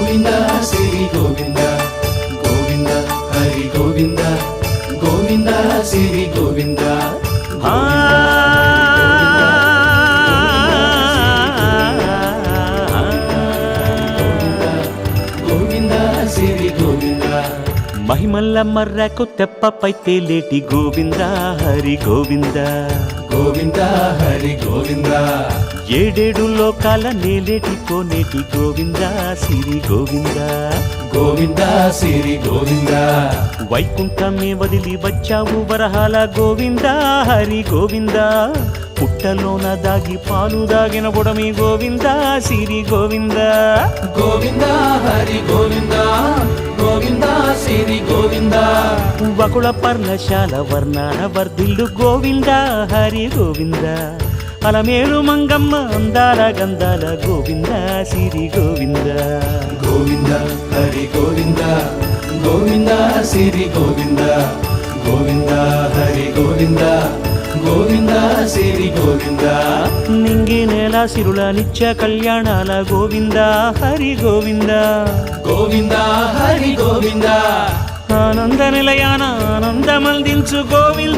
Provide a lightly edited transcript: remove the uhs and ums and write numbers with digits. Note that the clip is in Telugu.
గోవింద శ్రీ గోవింద గోవింద హరి గోవింద గోవింద శ్రీ గోవింద గోవింద శ్రీ గోవింద మహిమల్ల మర్రకు తెప్పపై తేలేటి గోవింద హరి గోవింద గోవింద హరి గోవింద ఏడేడు లోకాల నేలేటి కోనేటి గోవింద శ్రీ గోవింద గోవింద శ్రీ గోవింద వైకుంఠమే వదిలి వచ్చావు వరహాల గోవింద హరి గోవింద పుట్టలోన దాగి పాలు దాగిన బుడమి గోవింద శ్రీ గోవింద గోవింద హరి గోవింద గోవింద శ్రీ గోవింద వకుళ పర్ణశాల వర్ణాన వర్ధిల్లు గోవింద హరి గోవింద అలమేలు మంగమ్మ అందాల గంధాల గోవింద శ్రీ గోవింద గోవింద హరి గోవింద గోవింద శ్రీ గోవింద గోవింద హరి గోవింద గోవింద శ్రీ గోవింద నింగి నేల సిరుల నిత్య కళ్యాణాల గోవింద హరి గోవింద గోవింద హరి గోవింద ఆనంద నిలయాన ఆనందమందించు గోవింద